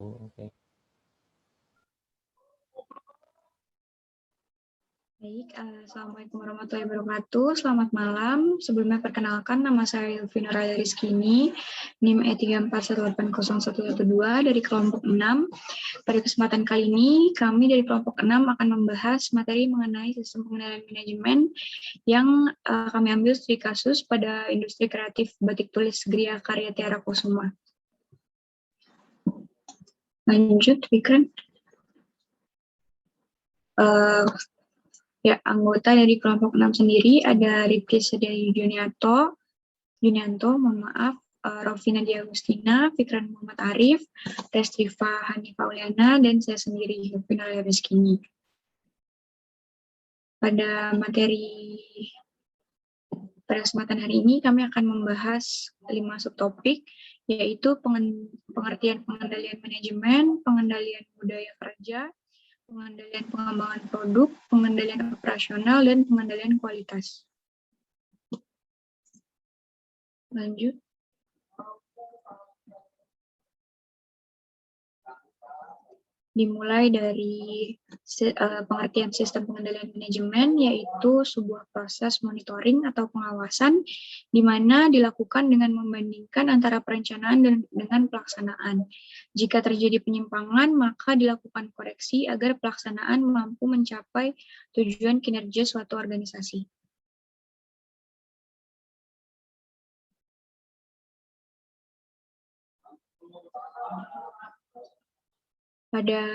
Oke. Baik, Assalamualaikum warahmatullahi wabarakatuh. Selamat malam. Sebelumnya perkenalkan, nama saya Elvina Raya Rizkini, NIM E341801112 dari kelompok 6. Pada kesempatan kali ini, kami dari kelompok 6 akan membahas materi mengenai sistem pengendalian manajemen yang kami ambil studi kasus pada industri kreatif batik tulis Gria Karya Tiara Kusuma. Lanjut, Fikran. Ya, anggota dari kelompok 6 sendiri ada Rifki Sediani Junianto, mohon maaf, Rofi Nadia Agustina, Fikran Muhammad Arif, Restrifa Hanifah Uliana, dan saya sendiri, Elvina Raya Rizkini. Pada kesempatan hari ini kami akan membahas 5 subtopik, yaitu pengertian pengendalian manajemen, pengendalian budaya kerja, pengendalian pengembangan produk, pengendalian operasional, dan pengendalian kualitas. Lanjut. Dimulai dari pengertian sistem pengendalian manajemen, yaitu sebuah proses monitoring atau pengawasan di mana dilakukan dengan membandingkan antara perencanaan dengan pelaksanaan. Jika terjadi penyimpangan, maka dilakukan koreksi agar pelaksanaan mampu mencapai tujuan kinerja suatu organisasi. Pada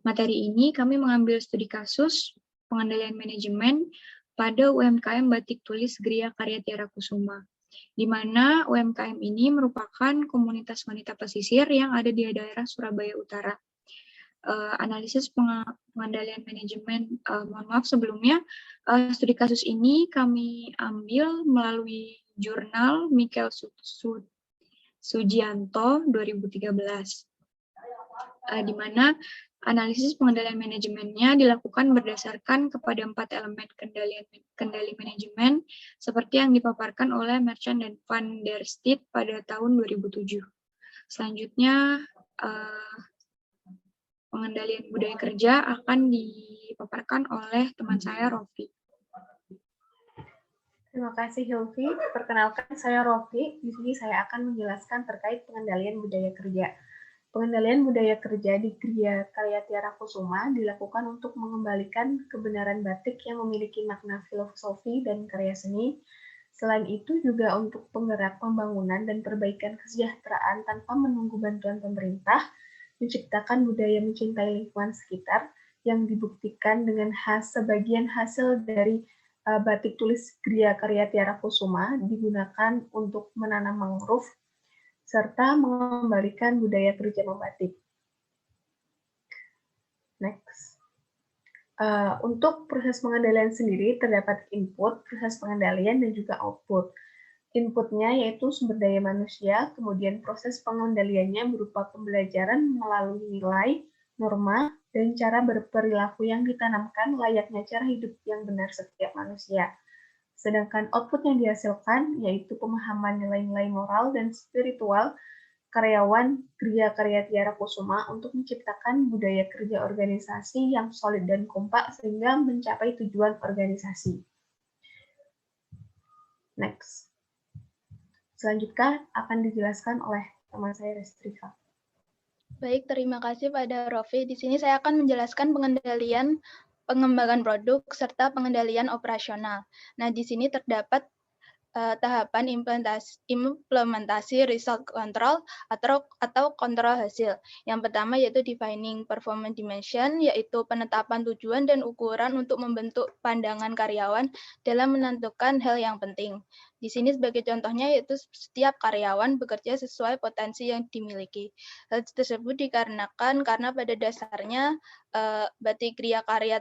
materi ini, kami mengambil studi kasus pengendalian manajemen pada UMKM Batik Tulis Gria Karya Tiara Kusuma, di mana UMKM ini merupakan komunitas wanita pesisir yang ada di daerah Surabaya Utara. Analisis pengendalian manajemen, mohon maaf sebelumnya, studi kasus ini kami ambil melalui jurnal Michael Sugianto 2013. Di mana analisis pengendalian manajemennya dilakukan berdasarkan kepada 4 elemen kendali manajemen seperti yang dipaparkan oleh Merchant dan Van der Steed pada tahun 2007. Selanjutnya, pengendalian budaya kerja akan dipaparkan oleh teman saya, Rofi. Terima kasih, Hilvi. Perkenalkan, saya Rofi. Di sini saya akan menjelaskan terkait pengendalian budaya kerja. Pengendalian budaya kerja di Gria Karya Tiara Kusuma dilakukan untuk mengembalikan kebenaran batik yang memiliki makna filosofi dan karya seni. Selain itu juga untuk penggerak pembangunan dan perbaikan kesejahteraan tanpa menunggu bantuan pemerintah, menciptakan budaya mencintai lingkungan sekitar yang dibuktikan dengan sebagian hasil dari batik tulis Gria Karya Tiara Kusuma digunakan untuk menanam mangrove serta mengembalikan budaya kerja membatik. Next. Untuk proses pengendalian sendiri terdapat input, proses pengendalian, dan juga output. Inputnya yaitu sumber daya manusia, kemudian proses pengendaliannya berupa pembelajaran melalui nilai, norma, dan cara berperilaku yang ditanamkan layaknya cara hidup yang benar setiap manusia. Sedangkan output yang dihasilkan yaitu pemahaman nilai-nilai moral dan spiritual karyawan Gria Karya Tiara Kusuma untuk menciptakan budaya kerja organisasi yang solid dan kompak sehingga mencapai tujuan organisasi. Next. Selanjutnya akan dijelaskan oleh teman saya, Restrifa. Baik, terima kasih pada Rofi. Di sini saya akan menjelaskan pengendalian pengembangan produk serta pengendalian operasional. Nah, di sini terdapat tahapan implementasi result control atau kontrol hasil. Yang pertama yaitu defining performance dimension, yaitu penetapan tujuan dan ukuran untuk membentuk pandangan karyawan dalam menentukan hal yang penting. Di sini sebagai contohnya yaitu setiap karyawan bekerja sesuai potensi yang dimiliki. Hal tersebut dikarenakan karena pada dasarnya Batik Gria Karya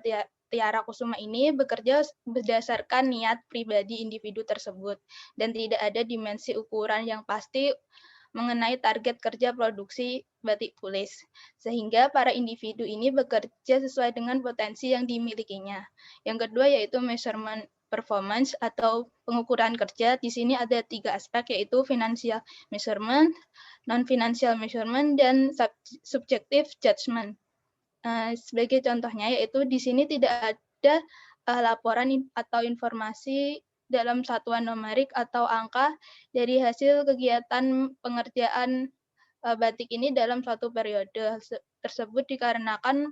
Tiara Kusuma ini bekerja berdasarkan niat pribadi individu tersebut dan tidak ada dimensi ukuran yang pasti mengenai target kerja produksi batik tulis, sehingga para individu ini bekerja sesuai dengan potensi yang dimilikinya. Yang kedua yaitu measurement performance atau pengukuran kerja. Di sini ada 3 aspek, yaitu financial measurement, non-financial measurement, dan subjective judgment. Sebagai contohnya, yaitu di sini tidak ada laporan atau informasi dalam satuan numerik atau angka dari hasil kegiatan pengerjaan batik ini dalam suatu periode tersebut, dikarenakan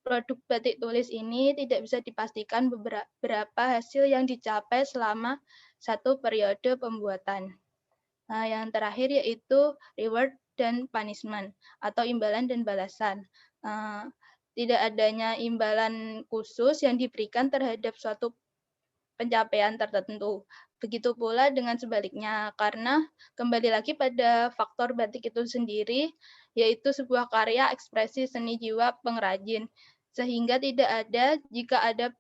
produk batik tulis ini tidak bisa dipastikan berapa hasil yang dicapai selama satu periode pembuatan. Yang terakhir yaitu reward dan punishment atau imbalan dan balasan. Tidak adanya imbalan khusus yang diberikan terhadap suatu pencapaian tertentu. Begitu pula dengan sebaliknya, karena kembali lagi pada faktor batik itu sendiri, yaitu sebuah karya ekspresi seni jiwa pengrajin, sehingga tidak ada jika ada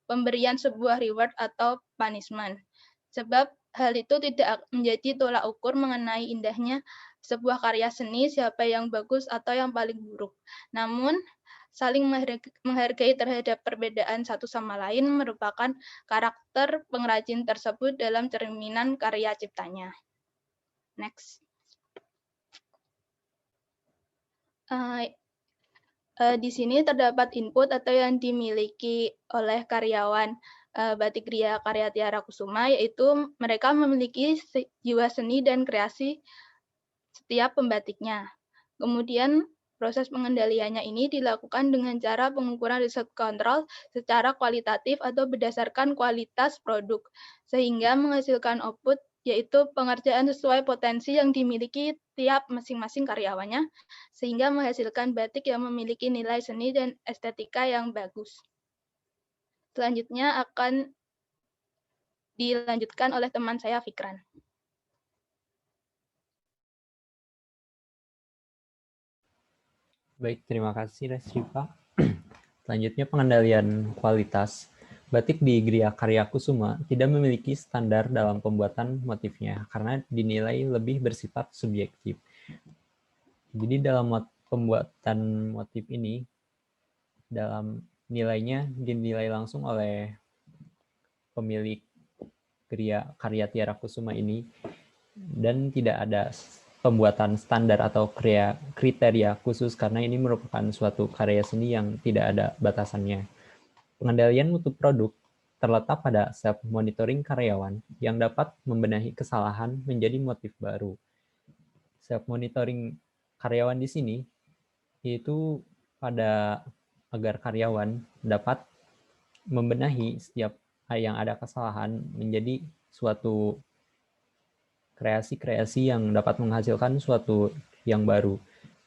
pemberian sebuah reward atau punishment. Sebab hal itu tidak menjadi tolak ukur mengenai indahnya sebuah karya seni, siapa yang bagus atau yang paling buruk. Namun, saling menghargai terhadap perbedaan satu sama lain merupakan karakter pengrajin tersebut dalam cerminan karya ciptanya. Next. Di sini terdapat input atau yang dimiliki oleh karyawan Batik Gria Karya Tiara Kusuma, yaitu mereka memiliki jiwa seni dan kreasi setiap pembatiknya. Kemudian proses pengendaliannya ini dilakukan dengan cara pengukuran result control secara kualitatif atau berdasarkan kualitas produk, sehingga menghasilkan output yaitu pengerjaan sesuai potensi yang dimiliki tiap masing-masing karyawannya, sehingga menghasilkan batik yang memiliki nilai seni dan estetika yang bagus. Selanjutnya akan dilanjutkan oleh teman saya, Fikran. Baik, terima kasih Resyifa. Selanjutnya pengendalian kualitas. Batik di Gria Karya Kusuma tidak memiliki standar dalam pembuatan motifnya karena dinilai lebih bersifat subjektif. Jadi dalam pembuatan motif ini, dalam nilainya dinilai langsung oleh pemilik Gria Karya Tiara Kusuma ini, dan tidak ada pembuatan standar atau kriteria khusus karena ini merupakan suatu karya seni yang tidak ada batasannya. Pengendalian mutu produk terletak pada self-monitoring karyawan yang dapat membenahi kesalahan menjadi motif baru. Self-monitoring karyawan di sini yaitu agar karyawan dapat membenahi setiap yang ada kesalahan menjadi suatu kreasi-kreasi yang dapat menghasilkan suatu yang baru.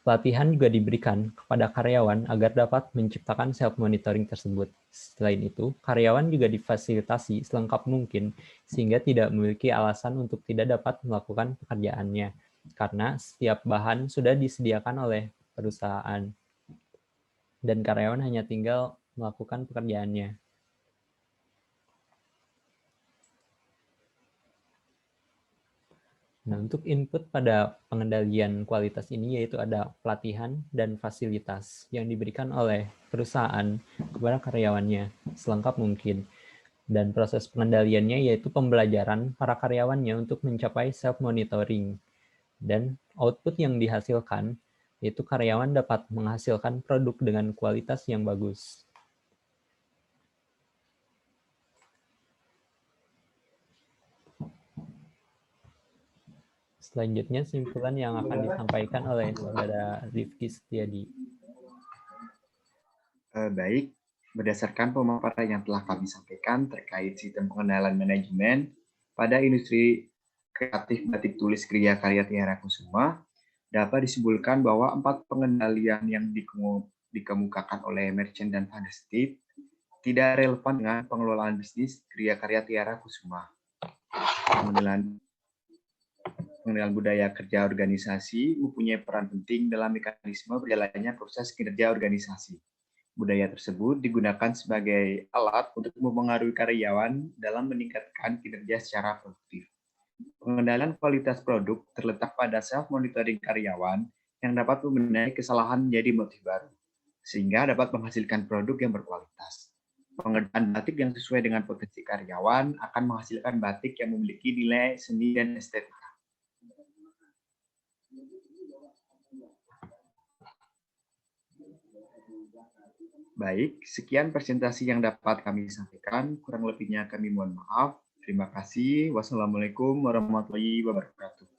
Pelatihan juga diberikan kepada karyawan agar dapat menciptakan self-monitoring tersebut. Selain itu, karyawan juga difasilitasi selengkap mungkin sehingga tidak memiliki alasan untuk tidak dapat melakukan pekerjaannya, karena setiap bahan sudah disediakan oleh perusahaan dan karyawan hanya tinggal melakukan pekerjaannya. Nah, untuk input pada pengendalian kualitas ini yaitu ada pelatihan dan fasilitas yang diberikan oleh perusahaan kepada karyawannya selengkap mungkin. Dan proses pengendaliannya yaitu pembelajaran para karyawannya untuk mencapai self-monitoring. Dan output yang dihasilkan yaitu karyawan dapat menghasilkan produk dengan kualitas yang bagus. Selanjutnya simpulan yang akan disampaikan oleh Saudara Rifki Setiadi. Baik, berdasarkan pemaparan yang telah kami sampaikan terkait sistem pengenalan manajemen pada industri kreatif batik tulis Gria Karya Tiara Kusuma, dapat disimpulkan bahwa 4 pengendalian yang dikemukakan oleh Merchant dan Vandersteep tidak relevan dengan pengelolaan bisnis Gria Karya Tiara Kusuma. Pengendalian budaya kerja organisasi mempunyai peran penting dalam mekanisme berjalannya proses kinerja organisasi. Budaya tersebut digunakan sebagai alat untuk mempengaruhi karyawan dalam meningkatkan kinerja secara produktif. Pengendalian kualitas produk terletak pada self-monitoring karyawan yang dapat membenahi kesalahan menjadi motif baru, sehingga dapat menghasilkan produk yang berkualitas. Pengerjaan batik yang sesuai dengan potensi karyawan akan menghasilkan batik yang memiliki nilai seni dan estetika. Baik, sekian presentasi yang dapat kami sampaikan. Kurang lebihnya kami mohon maaf. Terima kasih. Wassalamualaikum warahmatullahi wabarakatuh.